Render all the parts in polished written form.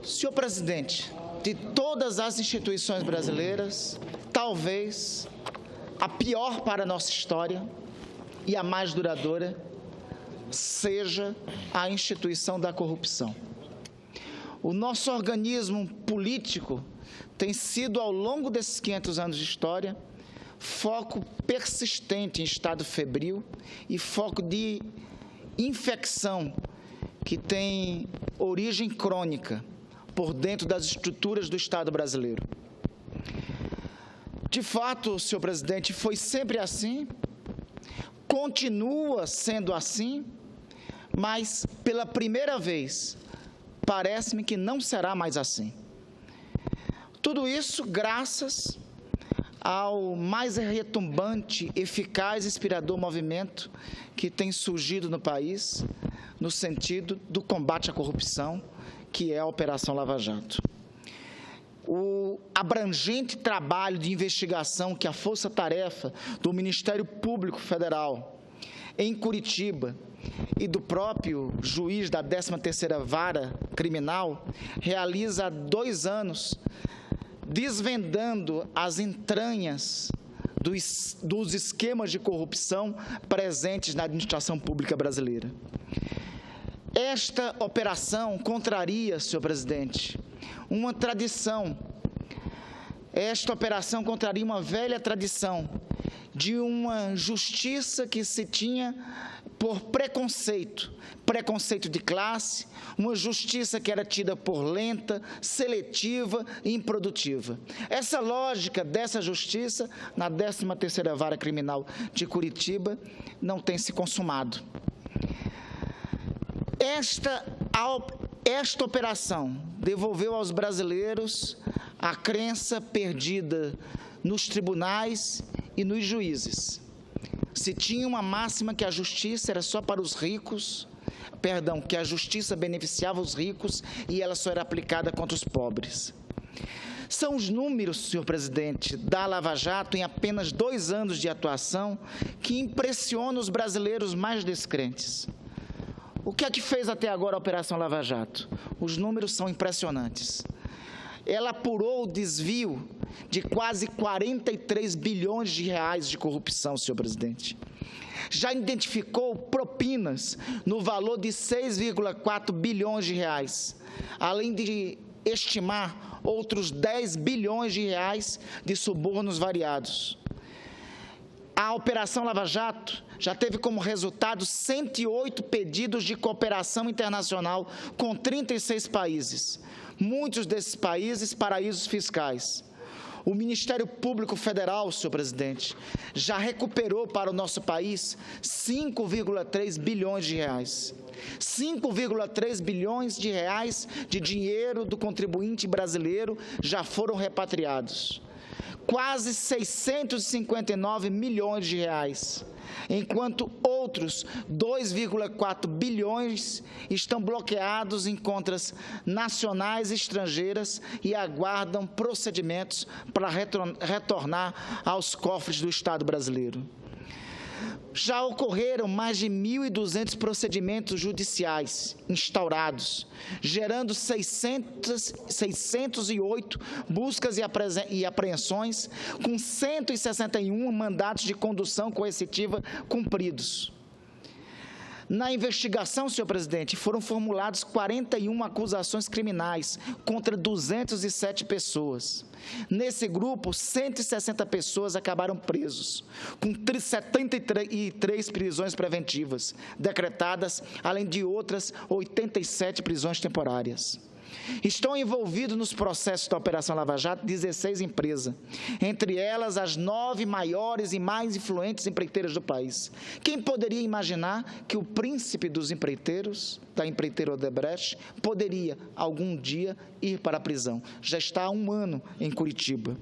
Senhor presidente, de todas as instituições brasileiras, talvez a pior para a nossa história e a mais duradoura seja a instituição da corrupção. O nosso organismo político tem sido, ao longo desses 500 anos de história, foco persistente em estado febril e foco de infecção que tem origem crônica por dentro das estruturas do Estado brasileiro. De fato, senhor presidente, foi sempre assim, continua sendo assim, mas pela primeira vez parece-me que não será mais assim. Tudo isso graças ao mais retumbante, eficaz e inspirador movimento que tem surgido no país no sentido do combate à corrupção, que é a Operação Lava Jato. O abrangente trabalho de investigação que a Força-Tarefa do Ministério Público Federal em Curitiba e do próprio juiz da 13ª Vara Criminal realiza há 2 anos, desvendando as entranhas dos esquemas de corrupção presentes na administração pública brasileira. Esta operação contraria, senhor presidente, uma tradição. Esta operação contraria uma velha tradição de uma justiça que se tinha por preconceito de classe, uma justiça que era tida por lenta, seletiva e improdutiva. Essa lógica dessa justiça, na 13ª Vara Criminal de Curitiba, não tem se consumado. Esta operação devolveu aos brasileiros a crença perdida nos tribunais e nos juízes. Se tinha uma máxima que a justiça era só para os ricos, que a justiça beneficiava os ricos e ela só era aplicada contra os pobres. São os números, senhor presidente, da Lava Jato em apenas 2 anos de atuação que impressionam os brasileiros mais descrentes. O que é que fez até agora a Operação Lava Jato? Os números são impressionantes. Ela apurou o desvio de quase 43 bilhões de reais de corrupção, senhor presidente. Já identificou propinas no valor de 6,4 bilhões de reais, além de estimar outros 10 bilhões de reais de subornos variados. A Operação Lava Jato já teve como resultado 108 pedidos de cooperação internacional com 36 países, muitos desses países paraísos fiscais. O Ministério Público Federal, senhor presidente, já recuperou para o nosso país 5,3 bilhões de reais. 5,3 bilhões de reais de dinheiro do contribuinte brasileiro já foram repatriados. Quase 659 milhões de reais, enquanto outros 2,4 bilhões estão bloqueados em contas nacionais e estrangeiras e aguardam procedimentos para retornar aos cofres do Estado brasileiro. Já ocorreram mais de 1.200 procedimentos judiciais instaurados, gerando 608 buscas e apreensões, com 161 mandatos de condução coercitiva cumpridos. Na investigação, senhor presidente, foram formuladas 41 acusações criminais contra 207 pessoas. Nesse grupo, 160 pessoas acabaram presos, com 73 prisões preventivas decretadas, além de outras 87 prisões temporárias. Estão envolvidos nos processos da Operação Lava Jato 16 empresas, entre elas as 9 maiores e mais influentes empreiteiras do país. Quem poderia imaginar que o príncipe dos empreiteiros, da empreiteira Odebrecht, poderia algum dia ir para a prisão? Já está há 1 ano em Curitiba.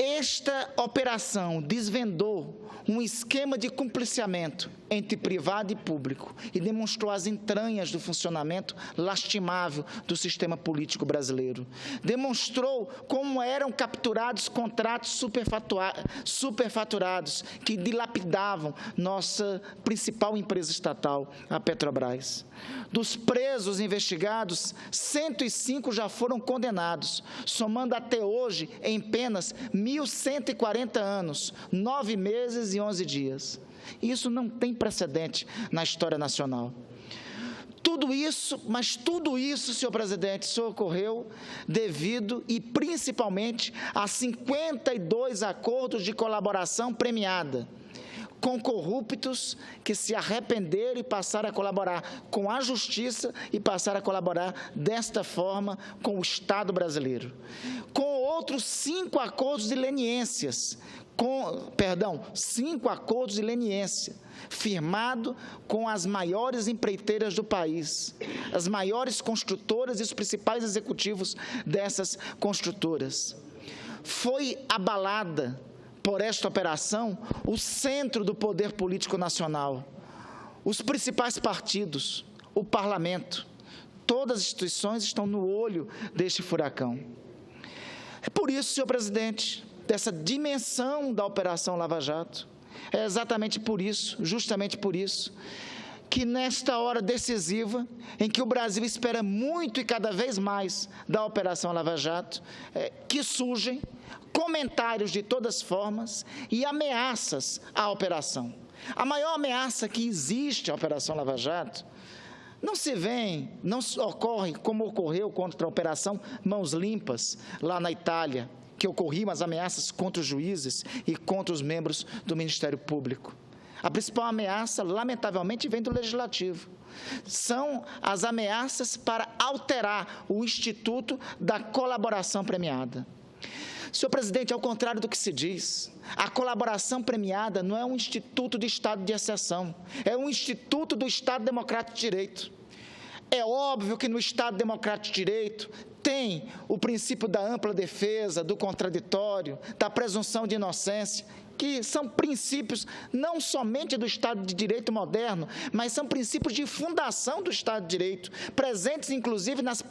Esta operação desvendou um esquema de cumpliciamento entre privado e público e demonstrou as entranhas do funcionamento lastimável do sistema político brasileiro. Demonstrou como eram capturados contratos superfaturados que dilapidavam nossa principal empresa estatal, a Petrobras. Dos presos investigados, 105 já foram condenados, somando até hoje em penas 1.140 anos, 9 meses e 11 dias. Isso não tem precedente na história nacional. Tudo isso, mas tudo isso, senhor presidente, isso ocorreu devido e principalmente a 52 acordos de colaboração premiada, com corruptos que se arrependeram e passaram a colaborar com a justiça e passaram a colaborar desta forma com o Estado brasileiro. Com outros 5 acordos de leniências, 5 acordos de leniência, firmado com as maiores empreiteiras do país, as maiores construtoras e os principais executivos dessas construtoras. Foi abalada por esta operação o centro do poder político nacional, os principais partidos, o parlamento, todas as instituições estão no olho deste furacão. É por isso, senhor presidente, dessa dimensão da Operação Lava Jato, é exatamente por isso, justamente por isso, que nesta hora decisiva, em que o Brasil espera muito e cada vez mais da Operação Lava Jato, que surgem comentários de todas as formas e ameaças à operação. A maior ameaça que existe à Operação Lava Jato não ocorre como ocorreu contra a Operação Mãos Limpas, lá na Itália, que ocorriam as ameaças contra os juízes e contra os membros do Ministério Público. A principal ameaça, lamentavelmente, vem do Legislativo. São as ameaças para alterar o Instituto da Colaboração Premiada. Senhor presidente, ao contrário do que se diz, a colaboração premiada não é um instituto de estado de exceção, é um instituto do Estado Democrático de Direito. É óbvio que no Estado Democrático de Direito tem o princípio da ampla defesa, do contraditório, da presunção de inocência, que são princípios não somente do Estado de Direito moderno, mas são princípios de fundação do Estado de Direito, presentes inclusive nos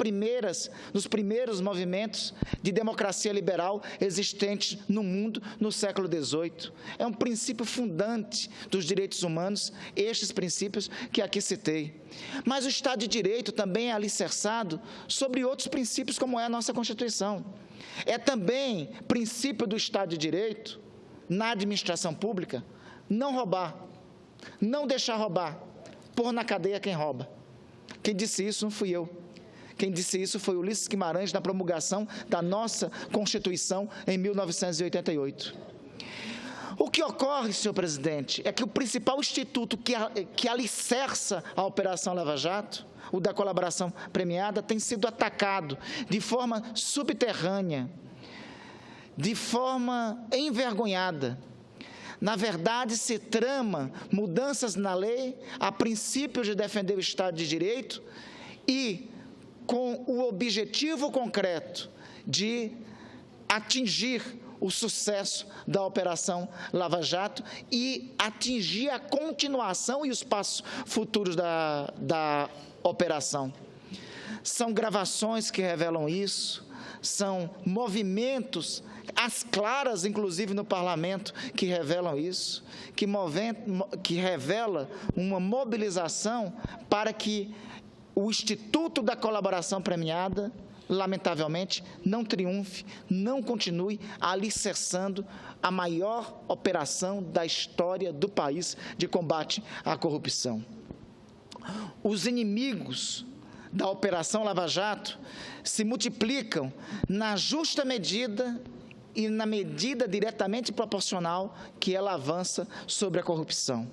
primeiros movimentos de democracia liberal existentes no mundo no século XVIII. É um princípio fundante dos direitos humanos, estes princípios que aqui citei. Mas o Estado de Direito também é alicerçado sobre outros princípios, como é a nossa Constituição. É também princípio do Estado de Direito, na administração pública, não roubar, não deixar roubar, pôr na cadeia quem rouba. Quem disse isso não fui eu. Quem disse isso foi Ulisses Guimarães na promulgação da nossa Constituição em 1988. O que ocorre, senhor presidente, é que o principal instituto que alicerça a Operação Lava Jato, o da colaboração premiada, tem sido atacado de forma subterrânea, de forma envergonhada. Na verdade, se trama mudanças na lei, a princípios de defender o Estado de Direito e com o objetivo concreto de atingir o sucesso da Operação Lava Jato e atingir a continuação e os passos futuros da operação. São gravações que revelam isso, são movimentos, as claras, inclusive, no parlamento, que revelam isso, que revela uma mobilização para que o Instituto da Colaboração Premiada, lamentavelmente, não triunfe, não continue alicerçando a maior operação da história do país de combate à corrupção. Os inimigos da Operação Lava Jato se multiplicam na justa medida e na medida diretamente proporcional que ela avança sobre a corrupção.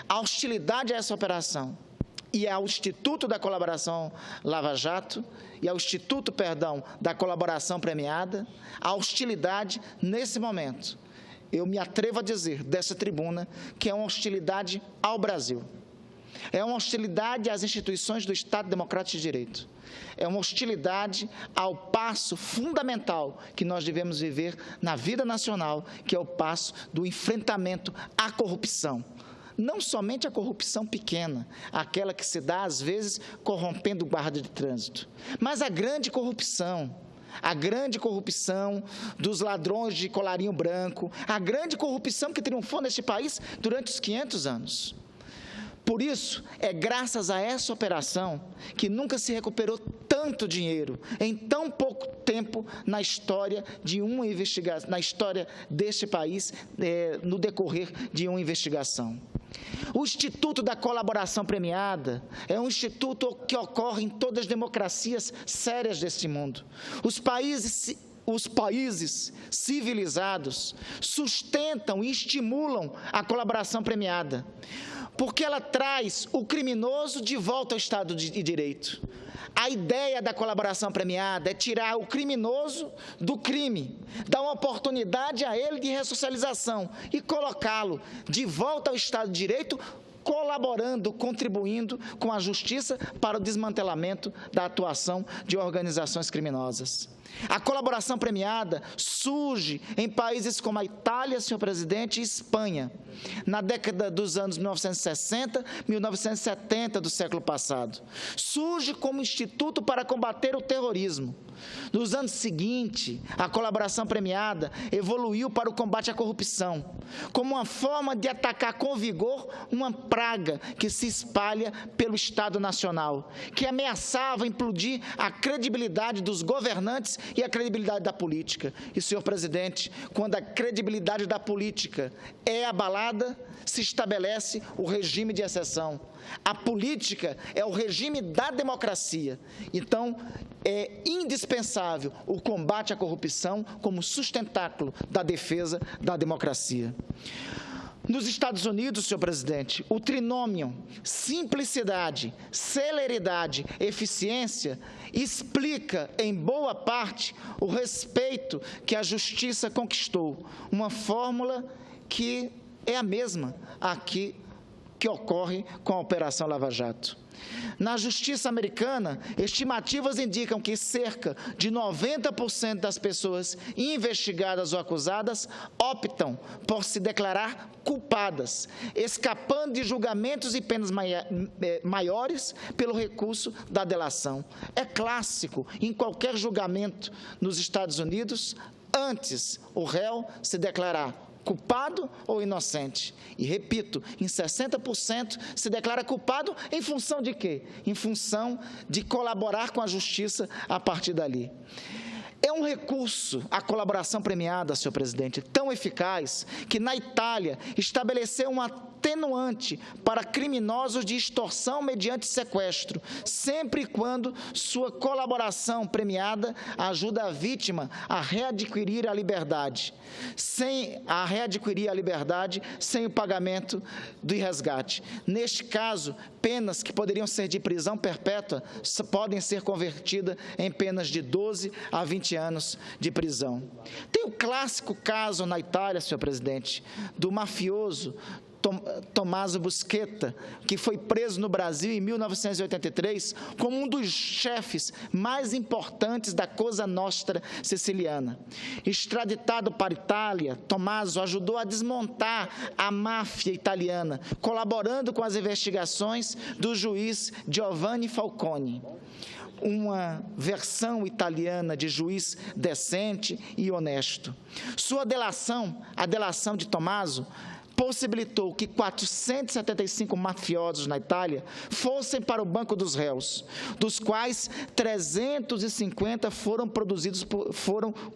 A hostilidade a essa operação e ao Instituto da Colaboração Lava Jato, e ao Instituto, da Colaboração Premiada, a hostilidade, nesse momento, eu me atrevo a dizer, dessa tribuna, que é uma hostilidade ao Brasil. É uma hostilidade às instituições do Estado Democrático de Direito. É uma hostilidade ao passo fundamental que nós devemos viver na vida nacional, que é o passo do enfrentamento à corrupção. Não somente a corrupção pequena, aquela que se dá, às vezes, corrompendo o guarda de trânsito, mas a grande corrupção dos ladrões de colarinho branco, a grande corrupção que triunfou neste país durante os 500 anos. Por isso, é graças a essa operação que nunca se recuperou tanto dinheiro em tão pouco tempo na história de uma investigação, na história deste país, no decorrer de uma investigação. O Instituto da Colaboração Premiada é um instituto que ocorre em todas as democracias sérias deste mundo. Os países civilizados sustentam e estimulam a colaboração premiada, porque ela traz o criminoso de volta ao Estado de Direito. A ideia da colaboração premiada é tirar o criminoso do crime, dar uma oportunidade a ele de ressocialização e colocá-lo de volta ao Estado de Direito, colaborando, contribuindo com a justiça para o desmantelamento da atuação de organizações criminosas. A colaboração premiada surge em países como a Itália, senhor presidente, e Espanha, na década dos anos 1960, 1970 do século passado. Surge como instituto para combater o terrorismo. Nos anos seguintes, a colaboração premiada evoluiu para o combate à corrupção, como uma forma de atacar com vigor uma praga que se espalha pelo Estado Nacional, que ameaçava implodir a credibilidade dos governantes e a credibilidade da política. E, senhor presidente, quando a credibilidade da política é abalada, se estabelece o regime de exceção. A política é o regime da democracia. Então, é indispensável o combate à corrupção como sustentáculo da defesa da democracia. Nos Estados Unidos, senhor presidente, o trinômio simplicidade, celeridade, eficiência explica, em boa parte, o respeito que a justiça conquistou, uma fórmula que é a mesma aqui que ocorre com a Operação Lava Jato. Na justiça americana, estimativas indicam que cerca de 90% das pessoas investigadas ou acusadas optam por se declarar culpadas, escapando de julgamentos e penas maiores pelo recurso da delação. É clássico em qualquer julgamento nos Estados Unidos, antes o réu se declarar culpado ou inocente. E, repito, em 60% se declara culpado em função de quê? Em função de colaborar com a justiça a partir dali. É um recurso, a colaboração premiada, senhor presidente, tão eficaz que, na Itália, estabeleceu um atenuante para criminosos de extorsão mediante sequestro, sempre e quando sua colaboração premiada ajuda a vítima a readquirir a liberdade, sem o pagamento do resgate. Neste caso, penas que poderiam ser de prisão perpétua podem ser convertidas em penas de 12 a 20 anos de prisão. Tem o clássico caso na Itália, senhor presidente, do mafioso Tommaso Busquetta, que foi preso no Brasil em 1983 como um dos chefes mais importantes da Cosa Nostra siciliana. Extraditado para a Itália, Tommaso ajudou a desmontar a máfia italiana, colaborando com as investigações do juiz Giovanni Falcone, uma versão italiana de juiz decente e honesto. Sua delação, a delação de Tommaso, possibilitou que 475 mafiosos na Itália fossem para o banco dos réus, dos quais 350 foram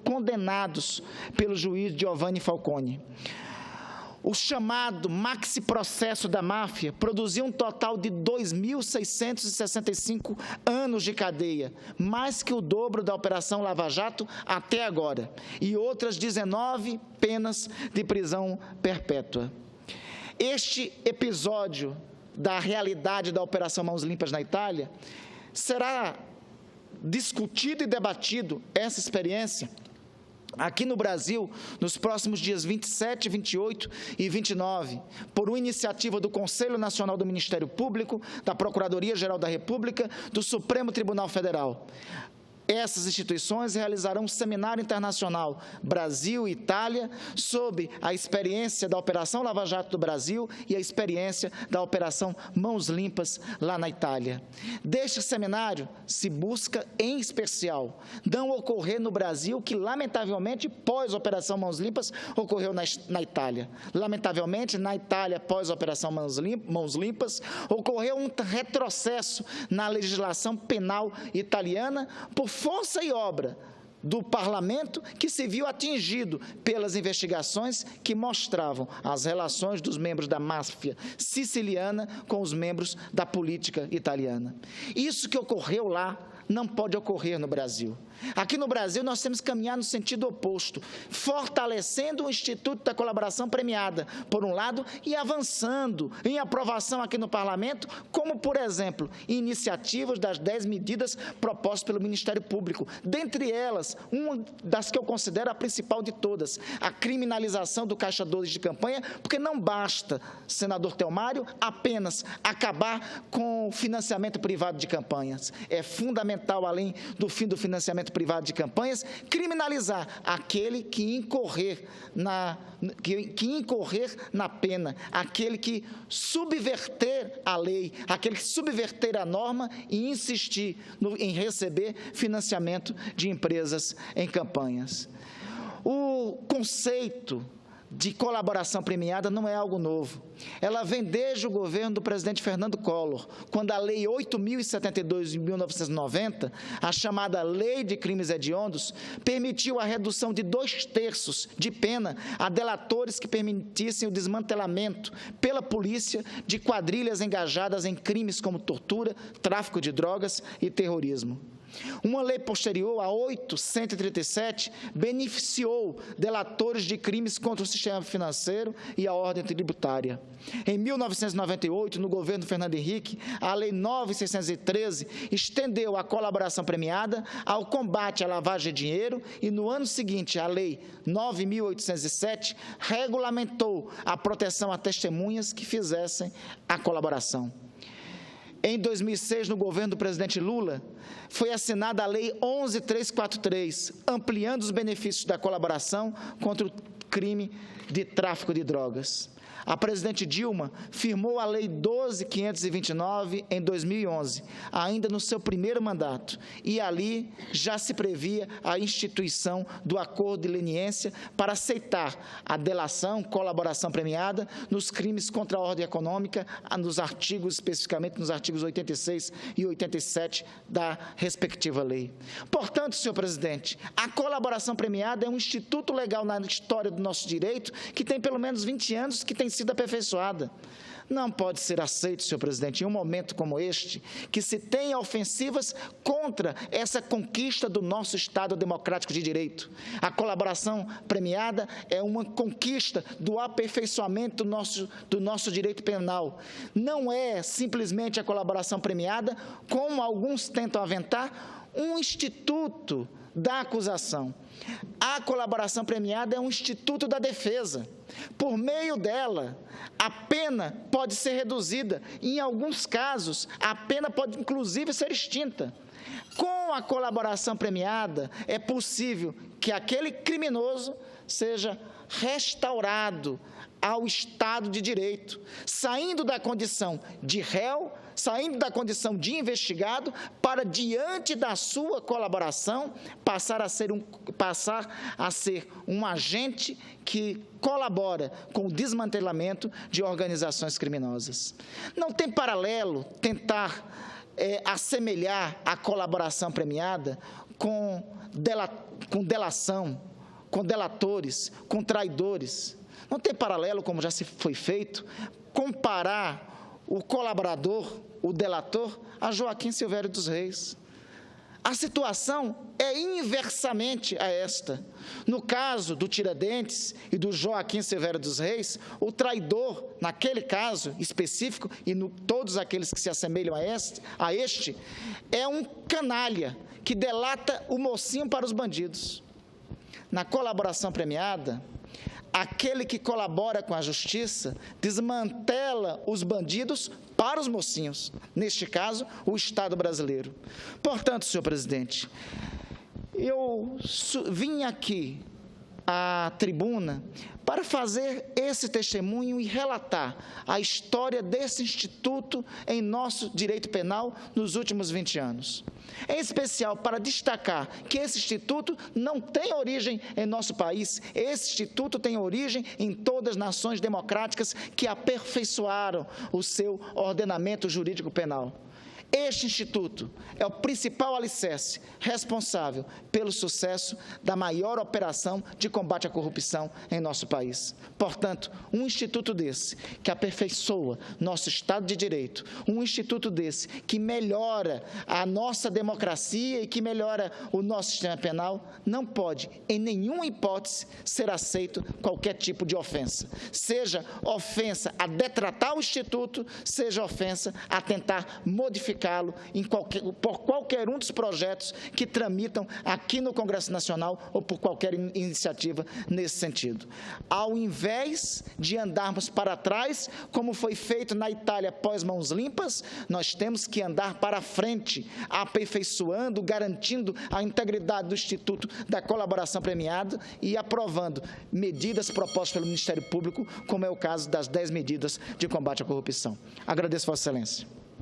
condenados pelo juiz Giovanni Falcone. O chamado maxi processo da máfia produziu um total de 2.665 anos de cadeia, mais que o dobro da Operação Lava Jato até agora, e outras 19 penas de prisão perpétua. Este episódio da realidade da Operação Mãos Limpas na Itália será discutido e debatido, essa experiência, aqui no Brasil, nos próximos dias 27, 28 e 29, por uma iniciativa do Conselho Nacional do Ministério Público, da Procuradoria-Geral da República, do Supremo Tribunal Federal. Essas instituições realizarão um seminário internacional Brasil e Itália sobre a experiência da Operação Lava Jato do Brasil e a experiência da Operação Mãos Limpas lá na Itália. Deste seminário se busca, em especial, não ocorrer no Brasil o que, lamentavelmente, pós-Operação Mãos Limpas, ocorreu na Itália. Lamentavelmente, na Itália, pós-Operação Mãos Limpas, ocorreu um retrocesso na legislação penal italiana por força e obra do parlamento, que se viu atingido pelas investigações que mostravam as relações dos membros da máfia siciliana com os membros da política italiana. Isso que ocorreu lá não pode ocorrer no Brasil. Aqui no Brasil, nós temos que caminhar no sentido oposto, fortalecendo o Instituto da Colaboração Premiada, por um lado, e avançando em aprovação aqui no Parlamento, como, por exemplo, iniciativas das 10 medidas propostas pelo Ministério Público. Dentre elas, uma das que eu considero a principal de todas, a criminalização do caixa 12 de campanha, porque não basta, senador Telmário, apenas acabar com o financiamento privado de campanhas. É fundamental, além do fim do financiamento privado de campanhas, criminalizar aquele que incorrer na pena, aquele que subverter a lei, aquele que subverter a norma e insistir em receber financiamento de empresas em campanhas. O conceito de colaboração premiada não é algo novo. Ela vem desde o governo do presidente Fernando Collor, quando a Lei 8.072 de 1990, a chamada Lei de Crimes Hediondos, permitiu a redução de 2/3 de pena a delatores que permitissem o desmantelamento pela polícia de quadrilhas engajadas em crimes como tortura, tráfico de drogas e terrorismo. Uma lei posterior, a 8.137, beneficiou delatores de crimes contra o sistema financeiro e a ordem tributária. Em 1998, no governo Fernando Henrique, a Lei 9.613 estendeu a colaboração premiada ao combate à lavagem de dinheiro e, no ano seguinte, a Lei 9.807 regulamentou a proteção a testemunhas que fizessem a colaboração. Em 2006, no governo do presidente Lula, foi assinada a Lei 11.343, ampliando os benefícios da colaboração contra o crime de tráfico de drogas. A presidente Dilma firmou a Lei 12.529 em 2011, ainda no seu primeiro mandato, e ali já se previa a instituição do acordo de leniência para aceitar a delação, colaboração premiada nos crimes contra a ordem econômica, especificamente nos artigos 86 e 87 da respectiva lei. Portanto, senhor presidente, a colaboração premiada é um instituto legal na história do nosso direito que tem pelo menos 20 anos, que tem sido aperfeiçoada. Não pode ser aceito, senhor presidente, em um momento como este, que se tenha ofensivas contra essa conquista do nosso Estado democrático de direito. A colaboração premiada é uma conquista do aperfeiçoamento do nosso direito penal. Não é simplesmente a colaboração premiada, como alguns tentam aventar, um instituto da acusação. A colaboração premiada é um instituto da defesa. Por meio dela, a pena pode ser reduzida. Em alguns casos, a pena pode, inclusive, ser extinta. Com a colaboração premiada, é possível que aquele criminoso seja restaurado ao Estado de Direito, saindo da condição de réu, saindo da condição de investigado, para, diante da sua colaboração, passar a ser um agente que colabora com o desmantelamento de organizações criminosas. Não tem paralelo tentar assemelhar a colaboração premiada com delação, com delatores, com traidores. Não tem paralelo, como já se foi feito, comparar o colaborador, o delator, a Joaquim Silvério dos Reis. A situação é inversamente a esta. No caso do Tiradentes e do Joaquim Silvério dos Reis, o traidor, naquele caso específico, e todos aqueles que se assemelham a este, é um canalha que delata o mocinho para os bandidos. Na colaboração premiada, aquele que colabora com a justiça desmantela os bandidos para os mocinhos, neste caso, o Estado brasileiro. Portanto, senhor presidente, eu vim aqui à tribuna para fazer esse testemunho e relatar a história desse instituto em nosso direito penal nos últimos 20 anos. Em especial para destacar que esse instituto não tem origem em nosso país, esse instituto tem origem em todas as nações democráticas que aperfeiçoaram o seu ordenamento jurídico penal. Este instituto é o principal alicerce responsável pelo sucesso da maior operação de combate à corrupção em nosso país. Portanto, um instituto desse, que aperfeiçoa nosso Estado de Direito, um instituto desse, que melhora a nossa democracia e que melhora o nosso sistema penal, não pode, em nenhuma hipótese, ser aceito qualquer tipo de ofensa. Seja ofensa a detratar o instituto, seja ofensa a tentar modificá-lo por qualquer um dos projetos que tramitam aqui no Congresso Nacional ou por qualquer iniciativa nesse sentido. Ao invés de andarmos para trás, como foi feito na Itália pós Mãos Limpas, nós temos que andar para frente, aperfeiçoando, garantindo a integridade do Instituto da Colaboração Premiada e aprovando medidas propostas pelo Ministério Público, como é o caso das 10 medidas de combate à corrupção. Agradeço, Vossa Excelência.